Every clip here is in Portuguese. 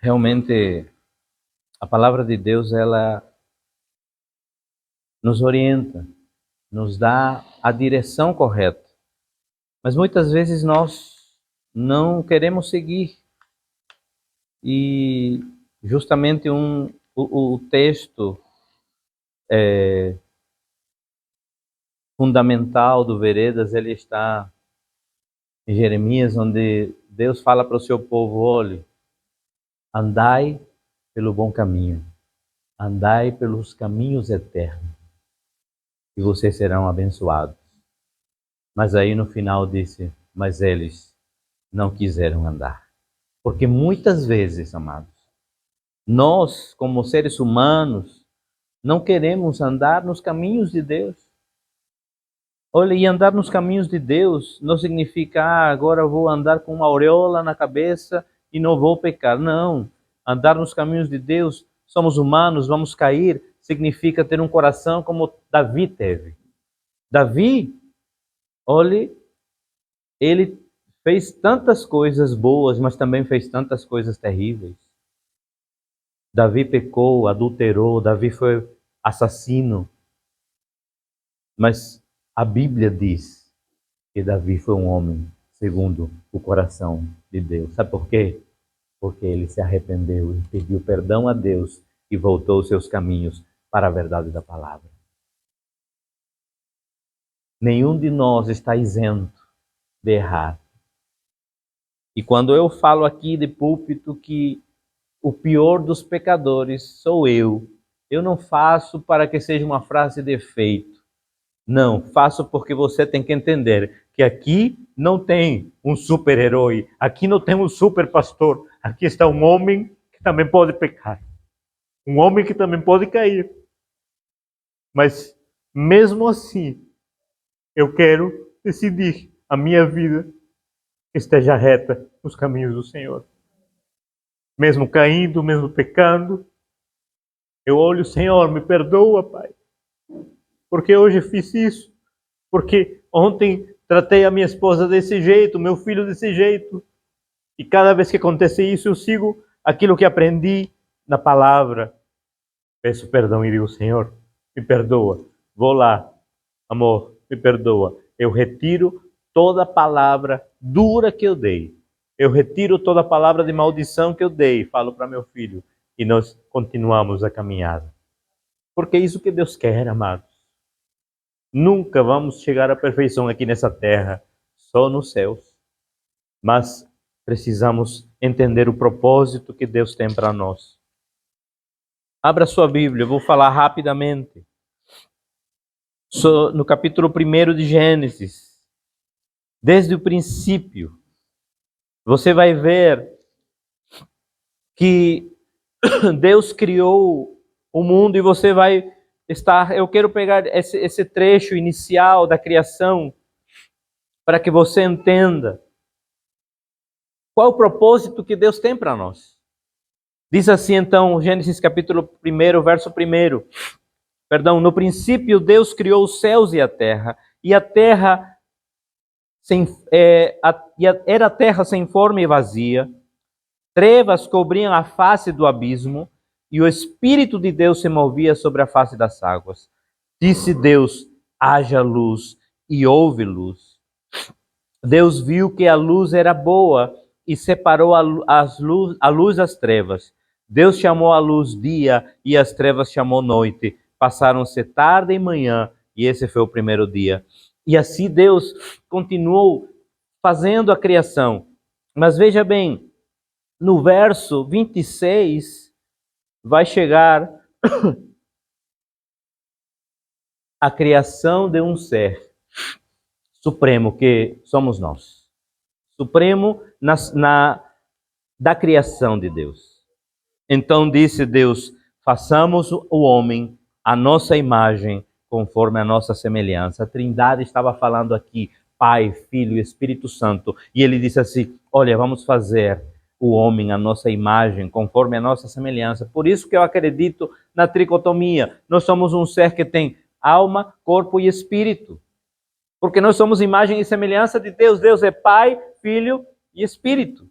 Realmente, a palavra de Deus, ela nos orienta, nos dá a direção correta. Mas muitas vezes nós não queremos seguir. E justamente o texto fundamental do Veredas, ele está em Jeremias, onde Deus fala para o seu povo: olhe, andai pelo bom caminho, andai pelos caminhos eternos, e vocês serão abençoados. Mas aí no final disse: mas eles não quiseram andar. Porque muitas vezes, amados, nós, como seres humanos, não queremos andar nos caminhos de Deus. Olha, e andar nos caminhos de Deus não significa, agora eu vou andar com uma auréola na cabeça e não vou pecar. Não. Andar nos caminhos de Deus, somos humanos, vamos cair, significa ter um coração como Davi teve. Davi, olhe, ele fez tantas coisas boas, mas também fez tantas coisas terríveis. Davi pecou, adulterou, Davi foi assassino. Mas a Bíblia diz que Davi foi um homem segundo o coração de Deus. Sabe por quê? Porque ele se arrependeu e pediu perdão a Deus e voltou os seus caminhos para a verdade da palavra. Nenhum de nós está isento de errar. E quando eu falo aqui de púlpito que o pior dos pecadores sou eu não faço para que seja uma frase de efeito. Não, faço porque você tem que entender que aqui não tem um super-herói, aqui não tem um super-pastor, aqui está um homem que também pode pecar, um homem que também pode cair. Mas mesmo assim, eu quero decidir a minha vida que esteja reta nos caminhos do Senhor. Mesmo caindo, mesmo pecando, eu olho: Senhor, me perdoa, Pai, porque hoje fiz isso, porque ontem tratei a minha esposa desse jeito, meu filho desse jeito, e cada vez que acontece isso eu sigo aquilo que aprendi na palavra. Peço perdão e digo: Senhor, me perdoa, vou lá, amor, me perdoa, eu retiro toda palavra dura que eu dei, eu retiro toda palavra de maldição que eu dei, falo para meu filho, e nós continuamos a caminhada. Porque é isso que Deus quer, amados. Nunca vamos chegar à perfeição aqui nessa terra, só nos céus. Mas precisamos entender o propósito que Deus tem para nós. Abra sua Bíblia, eu vou falar rapidamente. No capítulo 1 de Gênesis. Desde o princípio, você vai ver que Deus criou o mundo e você vai estar... Eu quero pegar esse trecho inicial da criação para que você entenda qual o propósito que Deus tem para nós. Diz assim então, Gênesis capítulo 1, verso 1. Perdão, no princípio Deus criou os céus e a terra era a terra sem forma e vazia, trevas cobriam a face do abismo, e o Espírito de Deus se movia sobre a face das águas. Disse Deus: haja luz, e houve luz. Deus viu que a luz era boa e separou a luz das trevas. Deus chamou a luz dia e as trevas chamou noite. Passaram-se tarde e manhã, e esse foi o primeiro dia. E assim Deus continuou fazendo a criação. Mas veja bem, no verso 26, vai chegar a criação de um ser supremo, que somos nós. Supremo da criação de Deus. Então disse Deus: façamos o homem à nossa imagem, conforme a nossa semelhança. A Trindade estava falando aqui, Pai, Filho e Espírito Santo. E ele disse assim: olha, vamos fazer o homem à nossa imagem, conforme a nossa semelhança. Por isso que eu acredito na tricotomia. Nós somos um ser que tem alma, corpo e espírito. Porque nós somos imagem e semelhança de Deus. Deus é Pai, Filho e Espírito.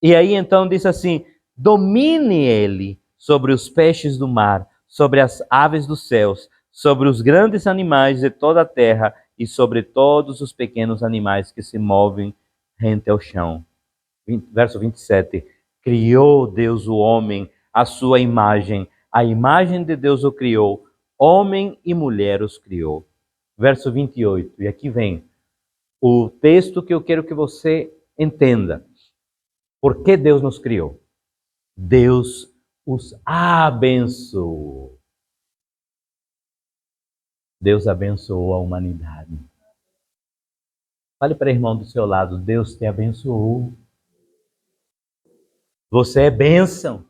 E aí então diz assim: domine ele sobre os peixes do mar, sobre as aves dos céus, sobre os grandes animais de toda a terra e sobre todos os pequenos animais que se movem rente ao chão. Verso 27. Criou Deus o homem à sua imagem, a imagem de Deus o criou, homem e mulher os criou. Verso 28, e aqui vem o texto que eu quero que você entenda. Por que Deus nos criou? Deus os abençoou. Deus abençoou a humanidade. Fale para o irmão do seu lado, Deus te abençoou. Você é bênção.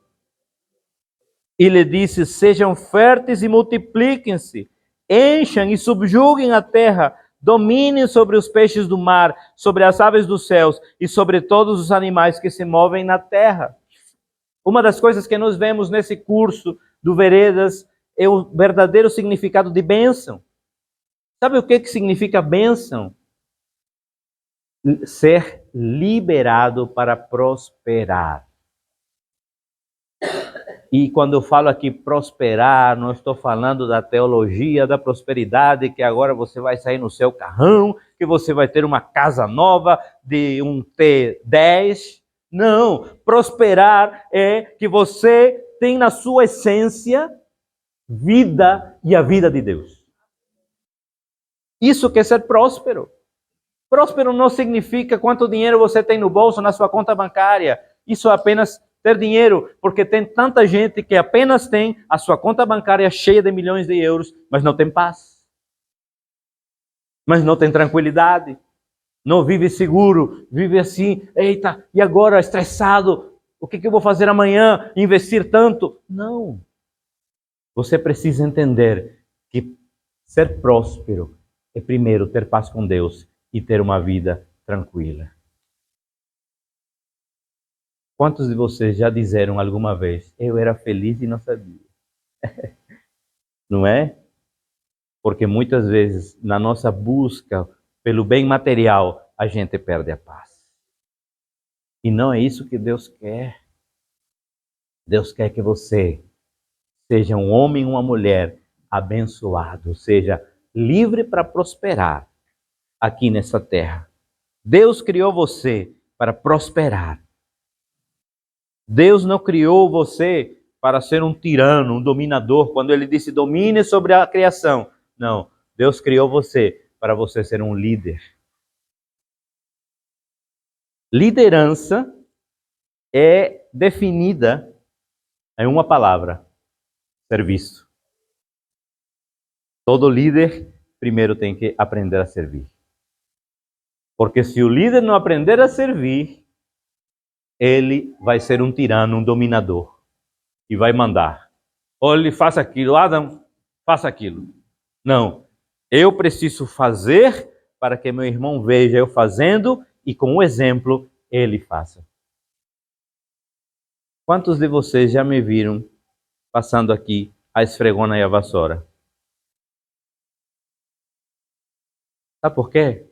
Ele disse, sejam férteis e multipliquem-se, encham e subjuguem a terra, dominem sobre os peixes do mar, sobre as aves dos céus e sobre todos os animais que se movem na terra. Uma das coisas que nós vemos nesse curso do Veredas é o verdadeiro significado de bênção. Sabe o que significa bênção? Ser liberado para prosperar. E quando eu falo aqui prosperar, não estou falando da teologia da prosperidade, que agora você vai sair no seu carrão, que você vai ter uma casa nova de um T10. Não, prosperar é que você tem na sua essência vida e a vida de Deus. Isso quer ser próspero. Próspero não significa quanto dinheiro você tem no bolso, na sua conta bancária. Isso é apenas ter dinheiro, porque tem tanta gente que apenas tem a sua conta bancária cheia de milhões de euros, mas não tem paz. Mas não tem tranquilidade. Não vive seguro, vive assim, eita, e agora estressado, o que eu vou fazer amanhã? Investir tanto? Não. Você precisa entender que ser próspero é primeiro ter paz com Deus e ter uma vida tranquila. Quantos de vocês já disseram alguma vez, eu era feliz e não sabia? Não é? Porque muitas vezes, na nossa busca pelo bem material, a gente perde a paz. E não é isso que Deus quer. Deus quer que você seja um homem e uma mulher abençoado, seja livre para prosperar aqui nessa terra. Deus criou você para prosperar. Deus não criou você para ser um tirano, um dominador. Quando ele disse domine sobre a criação. Não, Deus criou você para você ser um líder. Liderança é definida em uma palavra: serviço. Todo líder primeiro tem que aprender a servir. Porque se o líder não aprender a servir, ele vai ser um tirano, um dominador. E vai mandar. Olhe, faça aquilo. Adam, faça aquilo. Não. Eu preciso fazer para que meu irmão veja eu fazendo e com o exemplo ele faça. Quantos de vocês já me viram passando aqui a esfregona e a vassoura? Sabe por quê?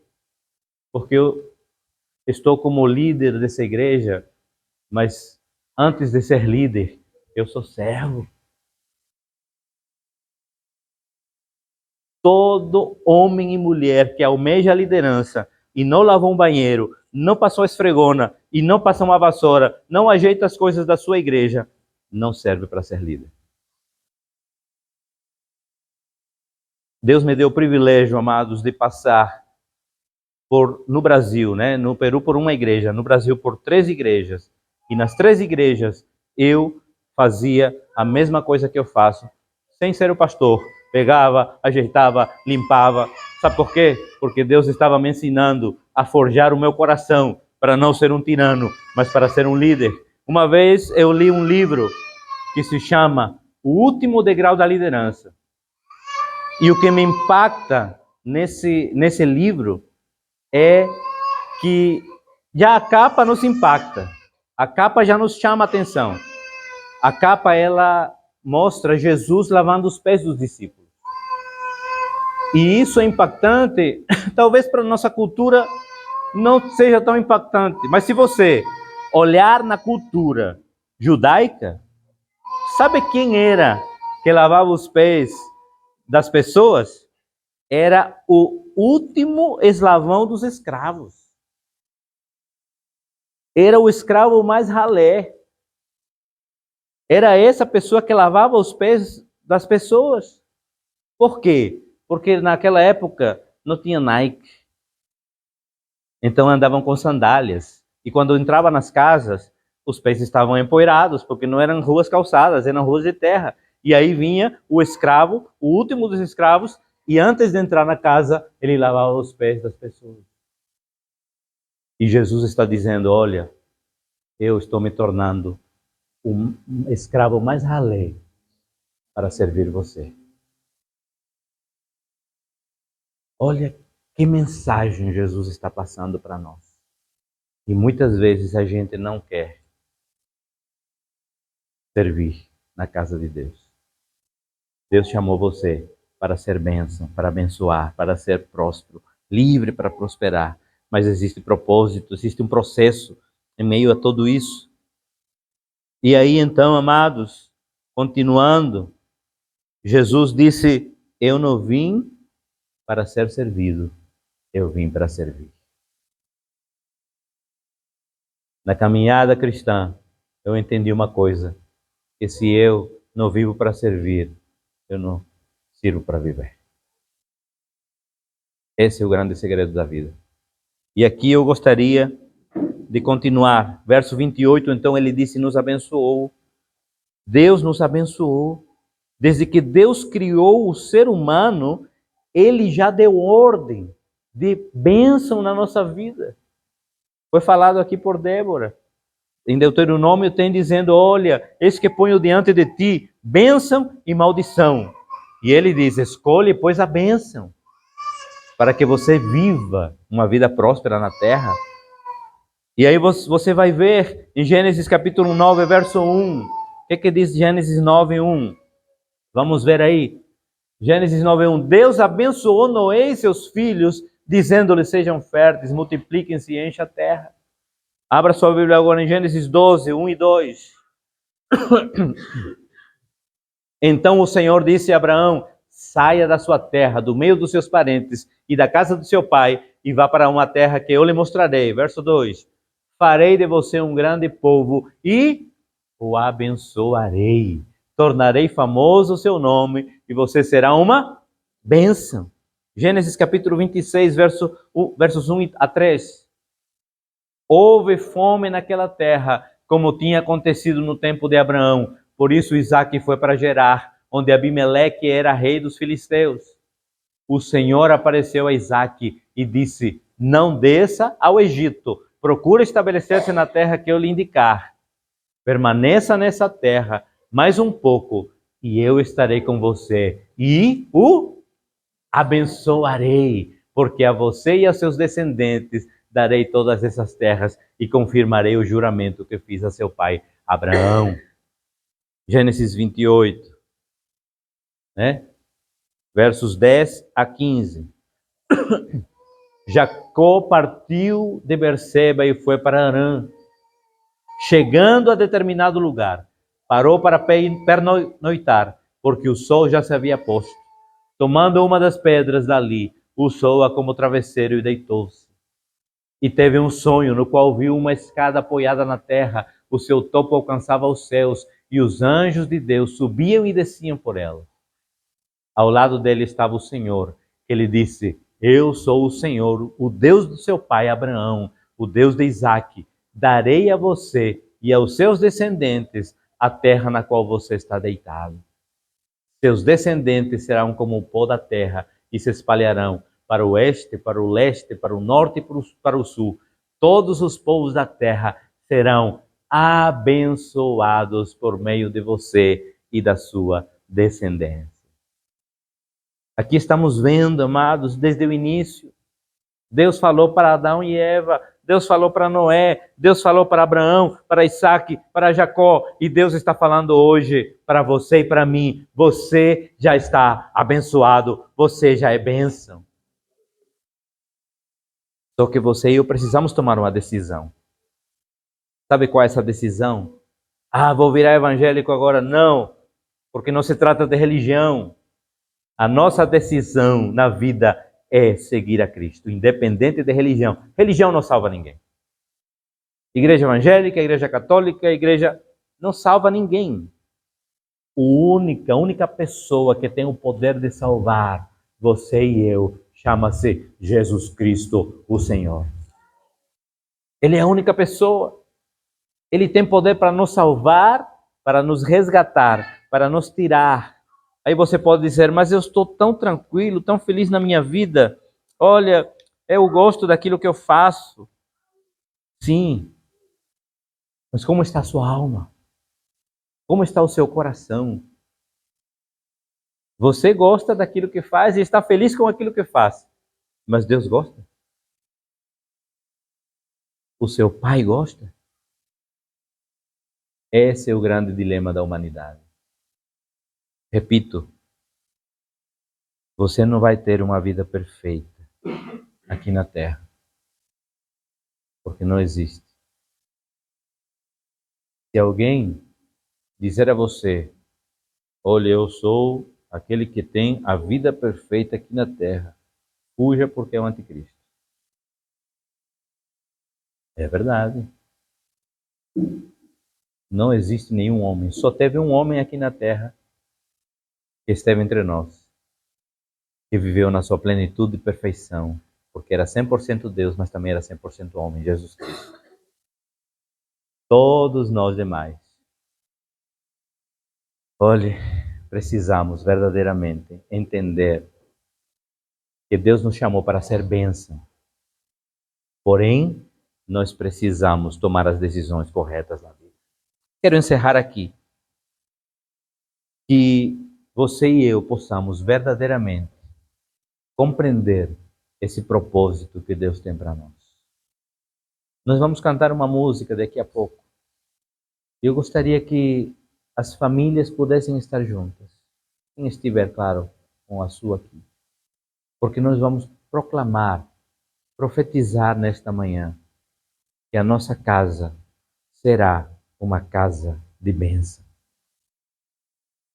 Porque eu estou como líder dessa igreja, mas antes de ser líder, eu sou servo. Todo homem e mulher que almeja a liderança e não lavou um banheiro, não passou a esfregona e não passa uma vassoura, não ajeita as coisas da sua igreja, não serve para ser líder. Deus me deu o privilégio, amados, de passar no Brasil, no Peru por uma igreja, no Brasil por 3 igrejas. E nas 3 igrejas eu fazia a mesma coisa que eu faço, sem ser o pastor. Pegava, ajeitava, limpava. Sabe por quê? Porque Deus estava me ensinando a forjar o meu coração para não ser um tirano, mas para ser um líder. Uma vez eu li um livro que se chama O Último Degrau da Liderança. E o que me impacta nesse livro é que já a capa nos impacta. A capa já nos chama a atenção. A capa, ela mostra Jesus lavando os pés dos discípulos. E isso é impactante, talvez para a nossa cultura não seja tão impactante, mas se você olhar na cultura judaica, sabe quem era que lavava os pés das pessoas? Era o último eslavão dos escravos. Era o escravo mais ralé. Era essa pessoa que lavava os pés das pessoas. Por quê? Porque naquela época não tinha Nike. Então andavam com sandálias. E quando entrava nas casas, os pés estavam empoeirados, porque não eram ruas calçadas, eram ruas de terra. E aí vinha o escravo, o último dos escravos, e antes de entrar na casa, ele lavava os pés das pessoas. E Jesus está dizendo, olha, eu estou me tornando um escravo mais ralé para servir você. Olha que mensagem Jesus está passando para nós. E muitas vezes a gente não quer servir na casa de Deus. Deus chamou você para ser bênção, para abençoar, para ser próspero, livre para prosperar. Mas existe propósito, existe um processo em meio a tudo isso. E aí então, amados, continuando, Jesus disse, eu não vim para ser servido, eu vim para servir. Na caminhada cristã, eu entendi uma coisa, que se eu não vivo para servir, eu não sirvo para viver. Esse é o grande segredo da vida. E aqui eu gostaria de continuar. Verso 28, então ele disse, nos abençoou. Deus nos abençoou. Desde que Deus criou o ser humano, ele já deu ordem de bênção na nossa vida. Foi falado aqui por Débora. Em Deuteronômio tem dizendo, olha, eis que ponho diante de ti bênção e maldição. E ele diz, escolhe, pois, a bênção, para que você viva uma vida próspera na terra. E aí você vai ver em Gênesis capítulo 9, verso 1. O que diz Gênesis 9, 1? Vamos ver aí. Gênesis 9, 1. Deus abençoou Noé e seus filhos, dizendo-lhes, sejam férteis, multipliquem-se e enchem a terra. Abra sua Bíblia agora em Gênesis 12, 1 e 2. Então o Senhor disse a Abraão, saia da sua terra, do meio dos seus parentes e da casa do seu pai, e vá para uma terra que eu lhe mostrarei. Verso 2. Farei de você um grande povo e o abençoarei. Tornarei famoso o seu nome e você será uma bênção. Gênesis capítulo 26, versos 1 a 3. Houve fome naquela terra, como tinha acontecido no tempo de Abraão. Por isso Isaque foi para Gerar, onde Abimeleque era rei dos filisteus. O Senhor apareceu a Isaque e disse, não desça ao Egito, procura estabelecer-se na terra que eu lhe indicar. Permaneça nessa terra mais um pouco, e eu estarei com você, e o abençoarei, porque a você e a seus descendentes darei todas essas terras, e confirmarei o juramento que fiz a seu pai Abraão. Gênesis 28, né? Versos 10 a 15. Jacó partiu de Berseba e foi para Harã. Chegando a determinado lugar, parou para pernoitar, porque o sol já se havia posto. Tomando uma das pedras dali, usou-a como travesseiro e deitou-se. E teve um sonho, no qual viu uma escada apoiada na terra, o seu topo alcançava os céus, e os anjos de Deus subiam e desciam por ela. Ao lado dele estava o Senhor, que lhe disse, eu sou o Senhor, o Deus do seu pai Abraão, o Deus de Isaque. Darei a você e aos seus descendentes a terra na qual você está deitado. Seus descendentes serão como o pó da terra e se espalharão para o oeste, para o leste, para o norte e para o sul. Todos os povos da terra serão abençoados por meio de você e da sua descendência. Aqui estamos vendo, amados, desde o início. Deus falou para Adão e Eva, Deus falou para Noé, Deus falou para Abraão, para Isaque, para Jacó, e Deus está falando hoje para você e para mim. Você já está abençoado, você já é bênção. Só que você e eu precisamos tomar uma decisão. Sabe qual é essa decisão? Ah, vou virar evangélico agora. Não, porque não se trata de religião. A nossa decisão na vida é seguir a Cristo, independente de religião. Religião não salva ninguém. Igreja evangélica, igreja católica, igreja não salva ninguém. A única pessoa que tem o poder de salvar você e eu chama-se Jesus Cristo, o Senhor. Ele é a única pessoa. Ele tem poder para nos salvar, para nos resgatar, para nos tirar. Aí você pode dizer, mas eu estou tão tranquilo, tão feliz na minha vida. Olha, eu gosto daquilo que eu faço. Sim, mas como está a sua alma? Como está o seu coração? Você gosta daquilo que faz e está feliz com aquilo que faz. Mas Deus gosta? O seu pai gosta? Esse é o grande dilema da humanidade. Repito, você não vai ter uma vida perfeita aqui na Terra. Porque não existe. Se alguém dizer a você, olha, eu sou aquele que tem a vida perfeita aqui na Terra, fuja porque é o anticristo. É verdade. Não existe nenhum homem. Só teve um homem aqui na Terra que esteve entre nós, que viveu na sua plenitude e perfeição, porque era 100% Deus, mas também era 100% homem, Jesus Cristo. Todos nós demais, olhe, precisamos verdadeiramente entender que Deus nos chamou para ser bênção. Porém, nós precisamos tomar as decisões corretas na vida. Quero encerrar aqui. Que você e eu possamos verdadeiramente compreender esse propósito que Deus tem para nós. Nós vamos cantar uma música daqui a pouco. Eu gostaria que as famílias pudessem estar juntas. Quem estiver, claro, com a sua aqui. Porque nós vamos proclamar, profetizar nesta manhã que a nossa casa será uma casa de bênção.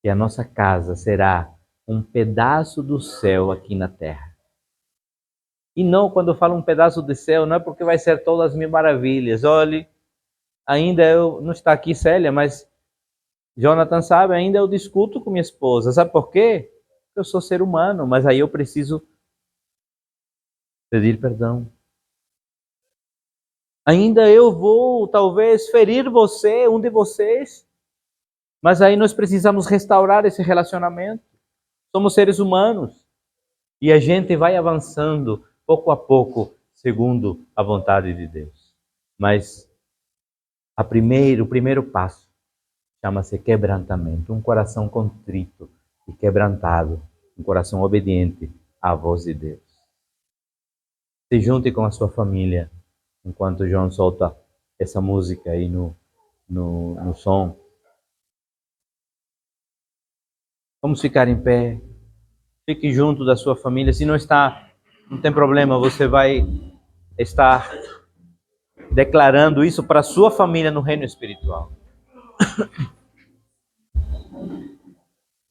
Que a nossa casa será um pedaço do céu aqui na terra. E não, quando eu falo um pedaço do céu, não é porque vai ser todas as mil maravilhas. Olhe, ainda eu, não está aqui Célia, mas Jonathan sabe, ainda eu discuto com minha esposa. Sabe por quê? Porque eu sou ser humano, mas aí eu preciso pedir perdão. Ainda eu vou, talvez, ferir você, um de vocês, mas aí nós precisamos restaurar esse relacionamento. Somos seres humanos e a gente vai avançando pouco a pouco, segundo a vontade de Deus. Mas o primeiro passo chama-se quebrantamento, um coração contrito e quebrantado, um coração obediente à voz de Deus. Se junte com a sua família, enquanto o João solta essa música aí no som. Vamos ficar em pé. Fique junto da sua família. Se não está, não tem problema, você vai estar declarando isso para a sua família no reino espiritual.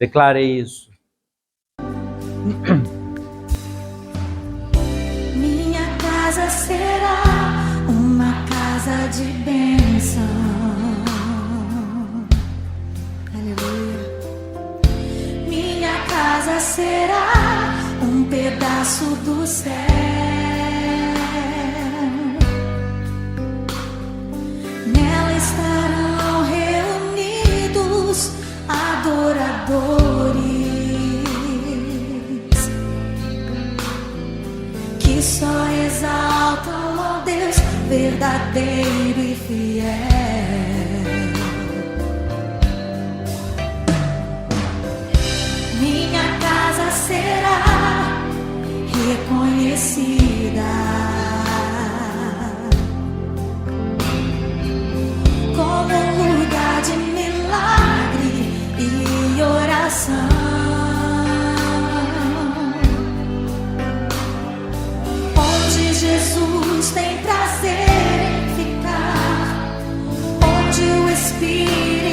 Declare isso. Minha casa será uma casa de bênção. Aleluia. Minha casa será um pedaço do céu. Nela estarão reunidos adoradores que só exaltam ao Deus verdadeiro e fiel. Minha casa será reconhecida como um lugar de milagre e oração, onde Jesus tem prazer em ficar, onde o Espírito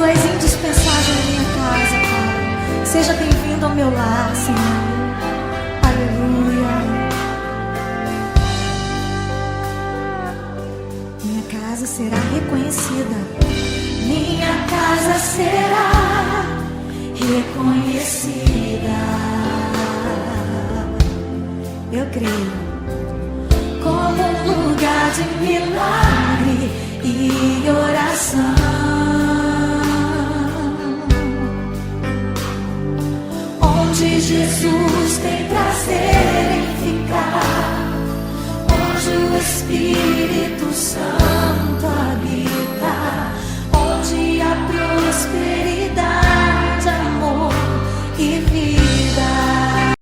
Tu és indispensável na minha casa, Pai. Seja bem-vindo ao meu lar, Senhor. Aleluia. Minha casa será reconhecida. Minha casa será reconhecida. Eu creio. Como um lugar de milagre e oração, onde Jesus tem prazer